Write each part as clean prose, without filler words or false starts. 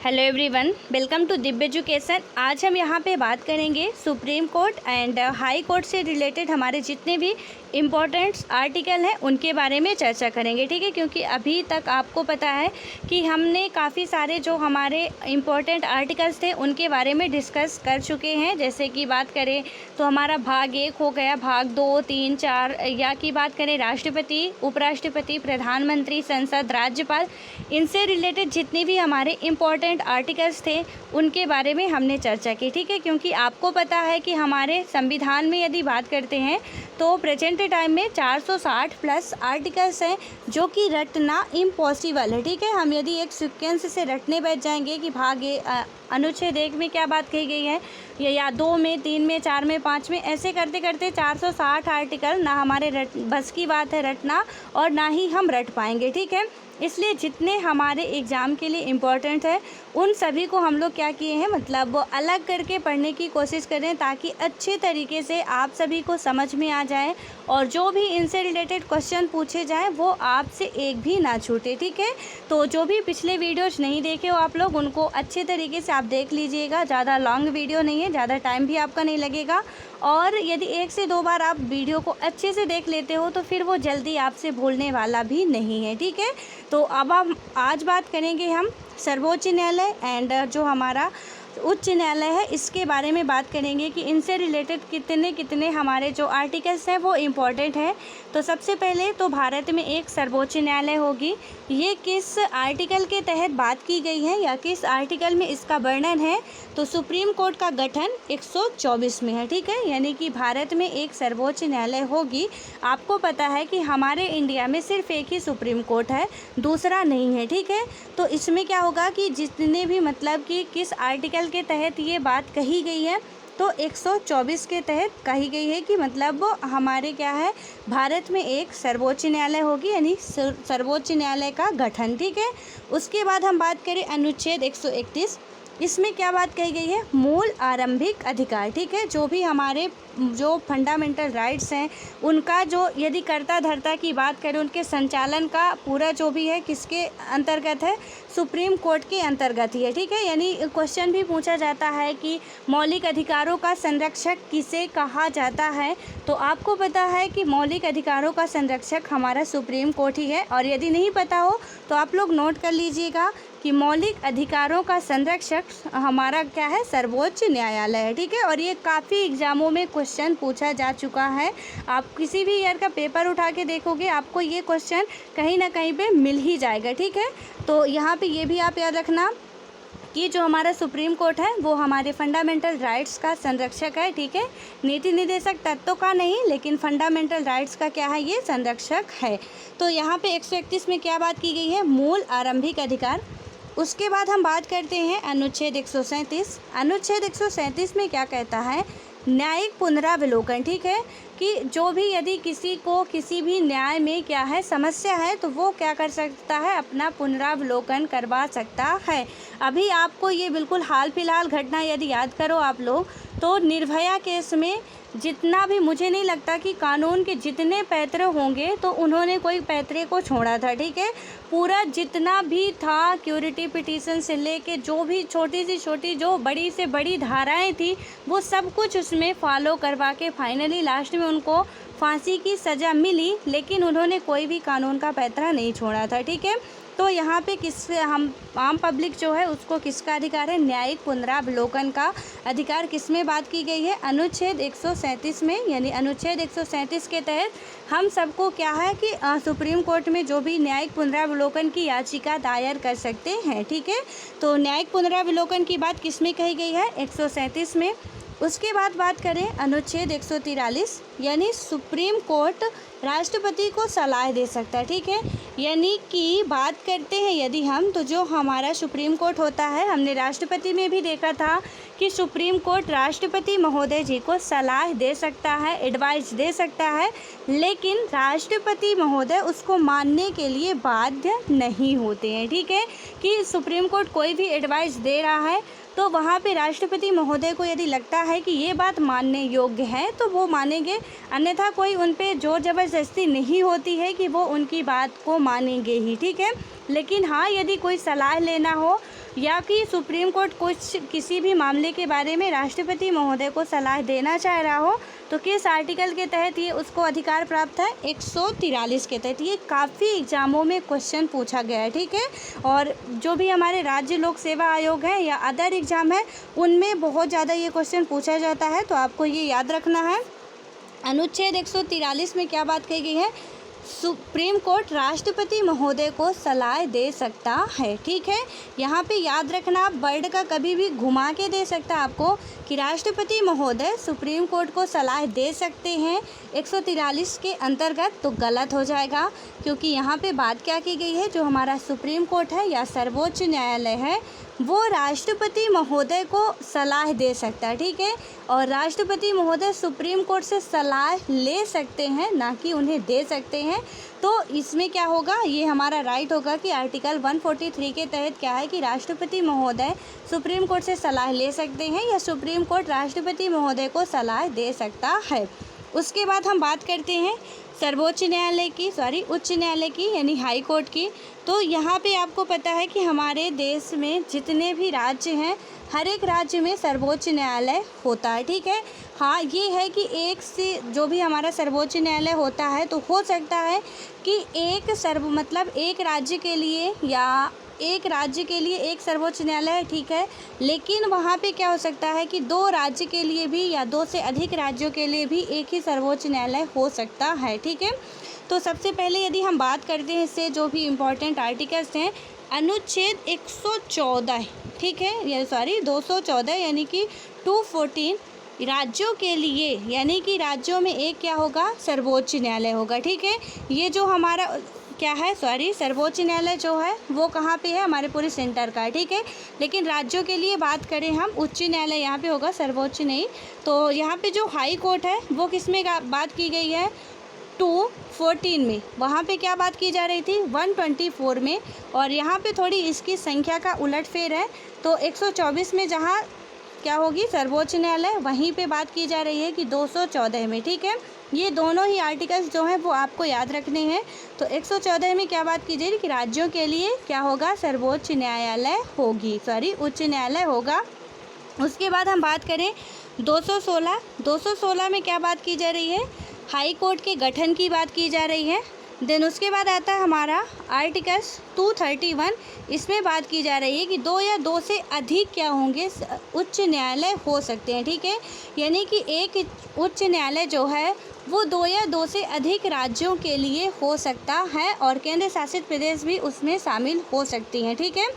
Hello everyone, welcome to Divya education. आज हम यहाँ पे बात करेंगे supreme court and high court से रिलेटेड हमारे जितने भी इम्पोर्टेंट आर्टिकल हैं उनके बारे में चर्चा करेंगे। ठीक है, क्योंकि अभी तक आपको पता है कि हमने काफ़ी सारे जो हमारे इम्पोर्टेंट आर्टिकल्स थे उनके बारे में डिस्कस कर चुके हैं। जैसे कि बात करें तो हमारा भाग 1 हो गया, भाग 2, 3, 4, या की बात करें राष्ट्रपति, उपराष्ट्रपति, प्रधानमंत्री, संसद, राज्यपाल, इनसे रिलेटेड जितने भी हमारे इम्पोर्टेंट आर्टिकल्स थे उनके बारे में हमने चर्चा की। ठीक है, क्योंकि आपको पता है कि हमारे संविधान में यदि बात करते हैं तो प्रेजेंट टाइम में 460 प्लस आर्टिकल्स हैं जो कि रटना इम्पॉसिबल है। ठीक है, हम यदि एक सीक्वेंस से रटने बैठ जाएंगे कि भाग अनुच्छेद 1 में क्या बात कही गई है या 2 में, 3 में, 4 में, 5 में, ऐसे करते करते 460 आर्टिकल ना हमारे बस की बात है रटना, और ना ही हम रट पाएंगे। ठीक है, इसलिए जितने हमारे एग्ज़ाम के लिए इम्पॉर्टेंट है उन सभी को हम लोग क्या किए हैं, मतलब अलग करके पढ़ने की कोशिश करें ताकि अच्छे तरीके से आप सभी को समझ में आ जाए और जो भी इनसे रिलेटेड क्वेश्चन पूछे जाएं वो आपसे एक भी ना छूटे। ठीक है, तो जो भी पिछले वीडियोज नहीं देखे हो आप लोग उनको अच्छे तरीके से आप देख लीजिएगा। ज़्यादा लॉन्ग वीडियो नहीं है, ज़्यादा टाइम भी आपका नहीं लगेगा, और यदि 1 से 2 बार आप वीडियो को अच्छे से देख लेते हो तो फिर वो जल्दी आपसे भूलने वाला भी नहीं है। ठीक है, तो अब हम आज बात करेंगे हम सर्वोच्च न्यायालय एंड जो हमारा उच्च न्यायालय है इसके बारे में बात करेंगे कि इनसे रिलेटेड कितने कितने हमारे जो आर्टिकल्स हैं वो इम्पॉर्टेंट है। तो सबसे पहले तो भारत में एक सर्वोच्च न्यायालय होगी। ये किस आर्टिकल के तहत बात की गई है या किस आर्टिकल में इसका वर्णन है, तो सुप्रीम कोर्ट का गठन 124 में है। ठीक है, यानी कि भारत में एक सर्वोच्च न्यायालय होगी। आपको पता है कि हमारे इंडिया में सिर्फ एक ही सुप्रीम कोर्ट है, दूसरा नहीं है। ठीक है, तो इसमें क्या होगा कि जितने भी मतलब कि किस आर्टिकल के तहत ये बात कही गई है, तो 124 के तहत कही गई है कि मतलब हमारे क्या है, भारत में एक सर्वोच्च न्यायालय होगी, यानी सर्वोच्च न्यायालय का गठन। ठीक है, उसके बाद हम बात करें अनुच्छेद 131, इसमें क्या बात कही गई है, मूल आरंभिक अधिकार। ठीक है, जो भी हमारे जो फंडामेंटल राइट्स हैं उनका जो यदि कर्ता धर्ता की बात करें उनके संचालन का पूरा जो भी है किसके अंतर्गत है, सुप्रीम कोर्ट के अंतर्गत ही है। ठीक है, यानी क्वेश्चन भी पूछा जाता है कि मौलिक अधिकारों का संरक्षक किसे कहा जाता है, तो आपको पता है कि मौलिक अधिकारों का संरक्षक हमारा सुप्रीम कोर्ट ही है। और यदि नहीं पता हो तो आप लोग नोट कर लीजिएगा कि मौलिक अधिकारों का संरक्षक हमारा क्या है, सर्वोच्च न्यायालय है। ठीक है, और ये काफ़ी एग्जामों में क्वेश्चन पूछा जा चुका है। आप किसी भी ईयर का पेपर उठा के देखोगे आपको ये क्वेश्चन कहीं ना कहीं पे मिल ही जाएगा। ठीक है, तो यहाँ पे ये भी आप याद रखना कि जो हमारा सुप्रीम कोर्ट है वो हमारे फंडामेंटल राइट्स का संरक्षक है। ठीक है, नीति निर्देशक तत्वों का नहीं, लेकिन फंडामेंटल राइट्स का क्या है, ये संरक्षक है। तो यहाँ पे 131 में क्या बात की गई है, मूल आरंभिक अधिकार। उसके बाद हम बात करते हैं अनुच्छेद 137। अनुच्छेद 137 में क्या कहता है, न्यायिक पुनरावलोकन। ठीक है, कि जो भी यदि किसी को किसी भी न्याय में क्या है समस्या है तो वो क्या कर सकता है, अपना पुनरावलोकन करवा सकता है। अभी आपको ये बिल्कुल हाल फिलहाल घटना यदि याद करो आप लोग, तो निर्भया केस में जितना भी, मुझे नहीं लगता कि कानून के जितने पैतरे होंगे तो उन्होंने कोई पैतरे को छोड़ा था। ठीक है, पूरा जितना भी था क्यूरिटी पिटीशन से लेके जो भी छोटी से छोटी जो बड़ी से बड़ी धाराएं थी वो सब कुछ उसमें फॉलो करवा के फाइनली लास्ट में उनको फांसी की सज़ा मिली, लेकिन उन्होंने कोई भी कानून का पैतरा नहीं छोड़ा था। ठीक है, तो यहाँ पे किस हम आम पब्लिक जो है उसको किसका अधिकार है, न्यायिक पुनरावलोकन का अधिकार किसमें बात की गई है, अनुच्छेद 137 में। यानी अनुच्छेद 137 के तहत हम सबको क्या है कि सुप्रीम कोर्ट में जो भी न्यायिक पुनरावलोकन की याचिका दायर कर सकते हैं। ठीक है, तो न्यायिक पुनरावलोकन की बात किसमें कही गई है, 137 में। उसके बाद बात करें अनुच्छेद 143, यानी सुप्रीम कोर्ट राष्ट्रपति को सलाह दे सकता है। ठीक है, यानी कि बात करते हैं यदि हम, तो जो हमारा सुप्रीम कोर्ट होता है, हमने राष्ट्रपति में भी देखा था कि सुप्रीम कोर्ट राष्ट्रपति महोदय जी को सलाह दे सकता है, एडवाइस दे सकता है, लेकिन राष्ट्रपति महोदय उसको मानने के लिए बाध्य नहीं होते हैं। ठीक है, कि सुप्रीम कोर्ट कोई भी एडवाइस दे रहा है तो वहाँ पे राष्ट्रपति महोदय को यदि लगता है कि ये बात मानने योग्य है तो वो मानेंगे, अन्यथा कोई उन पे जोर ज़बरदस्ती नहीं होती है कि वो उनकी बात को मानेंगे ही। ठीक है, लेकिन हाँ, यदि कोई सलाह लेना हो या कि सुप्रीम कोर्ट किसी भी मामले के बारे में राष्ट्रपति महोदय को सलाह देना चाह रहा हो तो किस आर्टिकल के तहत ये उसको अधिकार प्राप्त है? 143 के तहत। ये काफ़ी एग्जामों में क्वेश्चन पूछा गया है, ठीक है। और जो भी हमारे राज्य लोक सेवा आयोग है या अदर एग्ज़ाम है उनमें बहुत ज़्यादा ये क्वेश्चन पूछा जाता है, तो आपको ये याद रखना है। अनुच्छेद 143 में क्या बात कही गई है? सुप्रीम कोर्ट राष्ट्रपति महोदय को सलाह दे सकता है, ठीक है। यहाँ पे याद रखना, वर्ड का कभी भी घुमा के दे सकता है आपको कि राष्ट्रपति महोदय सुप्रीम कोर्ट को सलाह दे सकते हैं 143 के अंतर्गत, तो गलत हो जाएगा, क्योंकि यहाँ पे बात क्या की गई है, जो हमारा सुप्रीम कोर्ट है या सर्वोच्च न्यायालय है वो राष्ट्रपति महोदय को सलाह दे सकता है, ठीक है। और राष्ट्रपति महोदय सुप्रीम कोर्ट से सलाह ले सकते हैं, ना कि उन्हें दे सकते हैं। तो इसमें क्या होगा, ये हमारा राइट होगा कि आर्टिकल 143 के तहत क्या है कि राष्ट्रपति महोदय सुप्रीम कोर्ट से सलाह ले सकते हैं या सुप्रीम कोर्ट राष्ट्रपति महोदय को सलाह दे सकता है। उसके बाद हम बात करते हैं सर्वोच्च न्यायालय की, उच्च न्यायालय की यानी हाई कोर्ट की। तो यहाँ पे आपको पता है कि हमारे देश में जितने भी राज्य हैं हर एक राज्य में सर्वोच्च न्यायालय होता है, ठीक है। हाँ, ये है कि एक से जो भी हमारा सर्वोच्च न्यायालय होता है तो हो सकता है कि एक राज्य के लिए या एक राज्य के लिए एक सर्वोच्च न्यायालय है, ठीक है। लेकिन वहाँ पे क्या हो सकता है कि 2 राज्य के लिए भी या 2 से अधिक राज्यों के लिए भी एक ही सर्वोच्च न्यायालय हो सकता है, ठीक है। तो सबसे पहले यदि हम बात करते हैं इससे जो भी इम्पोर्टेंट आर्टिकल्स हैं, अनुच्छेद 114, ठीक है, 214 यानी कि 214 राज्यों के लिए, यानी कि राज्यों में एक क्या होगा, सर्वोच्च न्यायालय होगा, ठीक है। ये जो हमारा क्या है, सर्वोच्च न्यायालय जो है वो कहाँ पे है, हमारे पूरे सेंटर का है, ठीक है। लेकिन राज्यों के लिए बात करें हम, उच्च न्यायालय यहाँ पे होगा, सर्वोच्च नहीं। तो यहाँ पे जो हाई कोर्ट है वो किस में बात की गई है, 214 में। वहाँ पे क्या बात की जा रही थी, 124 में। और यहाँ पे थोड़ी इसकी संख्या का उलटफेर है, तो 124 में जहाँ क्या होगी सर्वोच्च न्यायालय, वहीं पे बात की जा रही है कि 214 में, ठीक है। ये दोनों ही आर्टिकल्स जो हैं वो आपको याद रखने हैं। तो 114 में क्या बात की जाएगी कि राज्यों के लिए क्या होगा, सर्वोच्च न्यायालय होगी, उच्च न्यायालय होगा। उसके बाद हम बात करें 216 में क्या बात की जा रही है, हाई कोर्ट के गठन की बात की जा रही है। देन उसके बाद आता है हमारा आर्टिकल्स 231, इसमें बात की जा रही है कि 2 या 2 से अधिक क्या होंगे, उच्च न्यायालय हो सकते हैं, ठीक है। यानी कि एक उच्च न्यायालय जो है वो 2 या 2 से अधिक राज्यों के लिए हो सकता है और केंद्र शासित प्रदेश भी उसमें शामिल हो सकती हैं, ठीक है।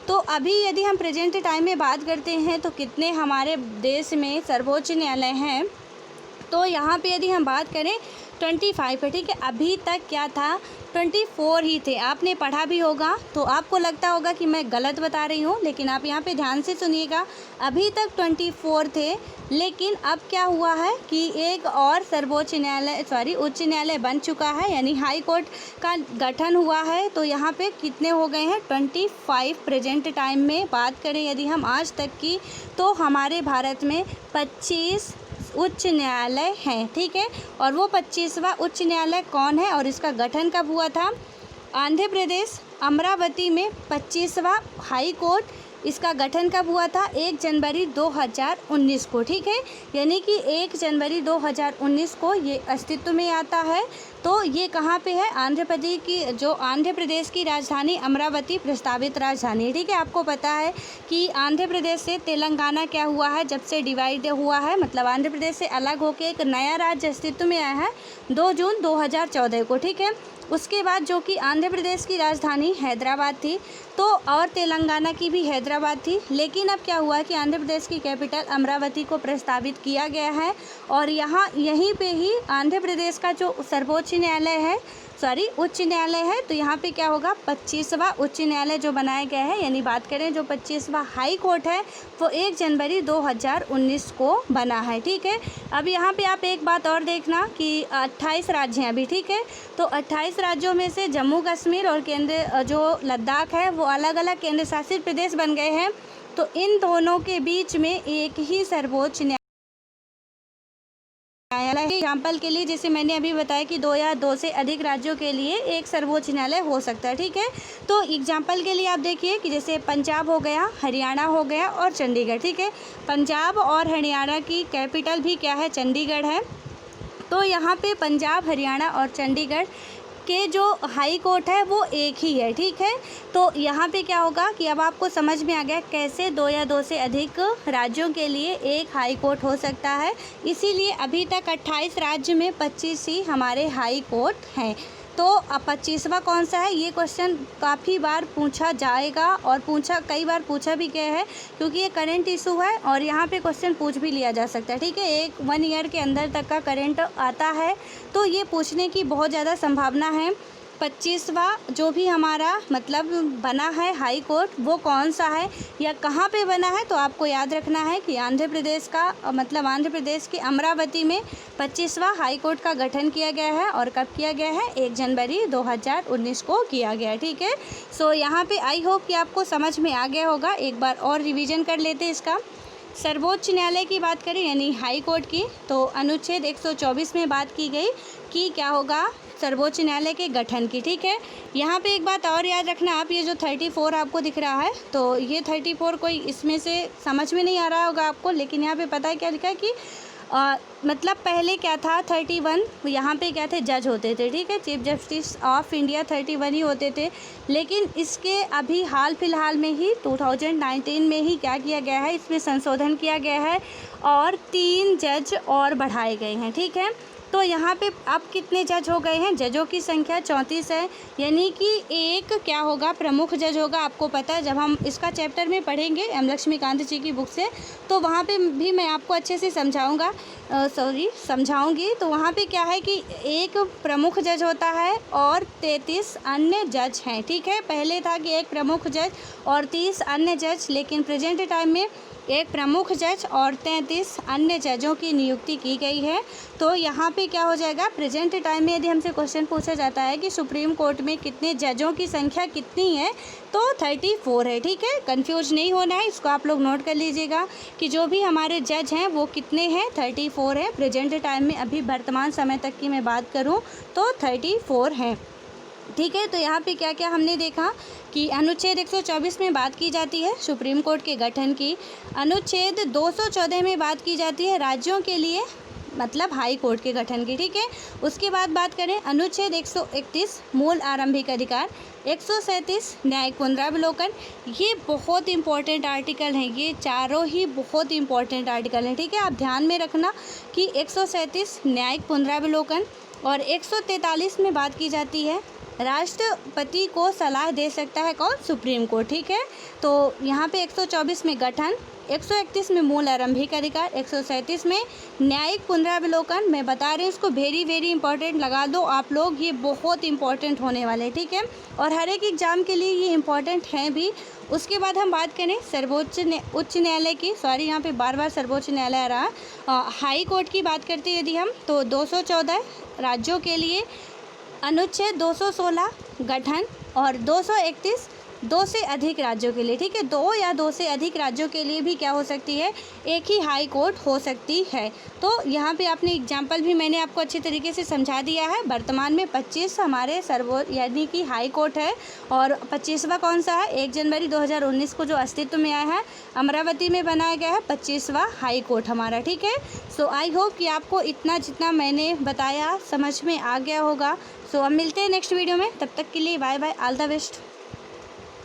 तो अभी यदि हम प्रेजेंट टाइम में बात करते हैं तो कितने हमारे देश में सर्वोच्च न्यायालय हैं, तो यहाँ पे यदि हम बात करें 25 है, ठीक है। अभी तक क्या था, 24 ही थे। आपने पढ़ा भी होगा तो आपको लगता होगा कि मैं गलत बता रही हूँ, लेकिन आप यहाँ पे ध्यान से सुनिएगा। अभी तक 24 थे, लेकिन अब क्या हुआ है कि एक और सर्वोच्च न्यायालय उच्च न्यायालय बन चुका है, यानी हाई कोर्ट का गठन हुआ है। तो यहाँ पे कितने हो गए हैं, 25 प्रेजेंट टाइम में। बात करें यदि हम आज तक की, तो हमारे भारत में 25 उच्च न्यायालय हैं, ठीक है। और वो 25वां उच्च न्यायालय कौन है और इसका गठन कब हुआ था, आंध्र प्रदेश अमरावती में 25वां हाई कोर्ट, इसका गठन कब हुआ था, 1 जनवरी 2019 को, ठीक है। यानी कि 1 जनवरी 2019 को ये अस्तित्व में आता है। तो ये कहाँ पे है, आंध्र प्रदेश की राजधानी अमरावती प्रस्तावित राजधानी है, ठीक है। आपको पता है कि आंध्र प्रदेश से तेलंगाना क्या हुआ है, जब से डिवाइड हुआ है, मतलब आंध्र प्रदेश से अलग होकर एक नया राज्य अस्तित्व में आया है 2 जून 2014 को, ठीक है। उसके बाद जो कि आंध्र प्रदेश की राजधानी हैदराबाद थी, तो और तेलंगाना की भी हैदराबाद थी। लेकिन अब क्या हुआ कि आंध्र प्रदेश की कैपिटल अमरावती को प्रस्तावित किया गया है और यहीं पे ही आंध्र प्रदेश का जो सर्वोच्च न्यायालय है, उच्च न्यायालय है। तो यहाँ पे क्या होगा, 25वां उच्च न्यायालय जो बनाया गया है, यानी बात करें जो 25वां हाई कोर्ट है वो 1 जनवरी 2019 को बना है, ठीक है। अब यहाँ पे आप एक बात और देखना कि 28 राज्य हैं अभी, ठीक है। तो 28 राज्यों में से जम्मू कश्मीर और जो लद्दाख है वो अलग अलग केंद्र शासित प्रदेश बन गए हैं। तो इन दोनों के बीच में एक ही सर्वोच्च न्यायालय है। एग्जाम्पल के लिए जैसे मैंने अभी बताया कि 2 या 2 से अधिक राज्यों के लिए एक सर्वोच्च न्यायालय हो सकता है, ठीक है। तो एग्जाम्पल के लिए आप देखिए कि जैसे पंजाब हो गया, हरियाणा हो गया और चंडीगढ़, ठीक है। पंजाब और हरियाणा की कैपिटल भी क्या है, चंडीगढ़ है। तो यहाँ पे पंजाब, हरियाणा और चंडीगढ़ के जो हाई कोर्ट है वो एक ही है, ठीक है। तो यहाँ पे क्या होगा कि अब आपको समझ में आ गया कैसे 2 या 2 से अधिक राज्यों के लिए एक हाई कोर्ट हो सकता है। इसीलिए अभी तक 28 राज्य में 25 ही हमारे हाई कोर्ट हैं। तो अब 25वां कौन सा है, ये क्वेश्चन काफ़ी बार पूछा जाएगा और कई बार पूछा भी गया है, क्योंकि ये करंट इशू है और यहाँ पे क्वेश्चन पूछ भी लिया जा सकता है, ठीक है। 1 ईयर के अंदर तक का करंट आता है, तो ये पूछने की बहुत ज़्यादा संभावना है। 25वां जो भी हमारा मतलब बना है हाई कोर्ट वो कौन सा है या कहाँ पे बना है, तो आपको याद रखना है कि आंध्र प्रदेश का मतलब आंध्र प्रदेश के अमरावती में 25वां हाई कोर्ट का गठन किया गया है। और कब किया गया है, 1 जनवरी 2019 को किया गया है, ठीक है। सो यहाँ पे आई होप कि आपको समझ में आ गया होगा। एक बार और रिवीजन कर लेते हैं इसका। सर्वोच्च न्यायालय की बात करें यानी हाई कोर्ट की, तो अनुच्छेद 124 में बात की गई कि क्या होगा, सर्वोच्च न्यायालय के गठन की, ठीक है। यहाँ पे एक बात और याद रखना आप, ये जो 34 आपको दिख रहा है, तो ये 34 कोई इसमें से समझ में नहीं आ रहा होगा आपको, लेकिन यहाँ पे पता है क्या लिखा है कि मतलब पहले क्या था 31, यहाँ पे क्या थे, जज होते थे, ठीक है। चीफ जस्टिस ऑफ इंडिया 31 ही होते थे, लेकिन इसके अभी हाल फिलहाल में ही 2019 में ही क्या किया गया है, इसमें संशोधन किया गया है और 3 जज और बढ़ाए गए हैं, ठीक है। तो यहाँ पे अब कितने जज हो गए हैं, जजों की संख्या 34 है, यानी कि एक क्या होगा, प्रमुख जज होगा। आपको पता है जब हम इसका चैप्टर में पढ़ेंगे एम लक्ष्मीकांत जी की बुक से, तो वहाँ पे भी मैं आपको अच्छे से समझाऊंगी। तो वहाँ पे क्या है कि एक प्रमुख जज होता है और 33 अन्य जज हैं, ठीक है। पहले था कि एक प्रमुख जज और 30 अन्य जज, लेकिन प्रेजेंट टाइम में एक प्रमुख जज और 33 अन्य जजों की नियुक्ति की गई है। तो यहाँ पे क्या हो जाएगा, प्रेजेंट टाइम में यदि हमसे क्वेश्चन पूछा जाता है कि सुप्रीम कोर्ट में कितने जजों की संख्या कितनी है, तो 34 है, ठीक है। कंफ्यूज नहीं होना है, इसको आप लोग नोट कर लीजिएगा कि जो भी हमारे जज हैं वो कितने हैं, 34 है प्रेजेंट टाइम में। अभी वर्तमान समय तक की मैं बात करूँ तो 34 हैं, ठीक है। तो यहाँ पे क्या क्या हमने देखा कि अनुच्छेद 124 में बात की जाती है सुप्रीम कोर्ट के गठन की। अनुच्छेद 214 में बात की जाती है राज्यों के लिए मतलब हाई कोर्ट के गठन की, ठीक है। उसके बाद बात करें अनुच्छेद 131 मूल आरंभिक अधिकार, 137 न्यायिक पुनरावलोकन। ये बहुत इंपॉर्टेंट आर्टिकल हैं, ये चारों ही बहुत इंपॉर्टेंट आर्टिकल हैं, ठीक है। आप ध्यान में रखना कि 137 न्यायिक पुनरावलोकन और 143 में बात की जाती है राष्ट्रपति को सलाह दे सकता है कौन, सुप्रीम कोर्ट, ठीक है। तो यहाँ पे 124 में गठन, 131 में मूल आरंभिक अधिकार, 137 में न्यायिक पुनरावलोकन। मैं बता रही हूँ इसको वेरी इंपॉर्टेंट लगा दो आप लोग, ये बहुत इंपॉर्टेंट होने वाले हैं, ठीक है। और हर एक एग्जाम के लिए ये इंपॉर्टेंट हैं भी। उसके बाद हम बात करें उच्च न्यायालय की, सॉरी यहाँ पे बार सर्वोच्च न्यायालय आ रहा, हाई कोर्ट की बात करते हैं यदि हम, तो 214 राज्यों के लिए, अनुच्छेद 216 गठन और 231 2 से अधिक राज्यों के लिए, ठीक है। 2 या 2 से अधिक राज्यों के लिए भी क्या हो सकती है, एक ही हाई कोर्ट हो सकती है। तो यहाँ पे आपने एग्जाम्पल भी मैंने आपको अच्छे तरीके से समझा दिया है। वर्तमान में 25 हमारे यानी कि हाई कोर्ट है और 25वां कौन सा है, 1 जनवरी 2019 को जो अस्तित्व में आया है, अमरावती में बनाया गया है 25वां हाई कोर्ट हमारा, ठीक है। सो आई होप कि आपको इतना जितना मैंने बताया समझ में आ गया होगा। सो अब मिलते हैं नेक्स्ट वीडियो में, तब तक के लिए bye bye, all the best.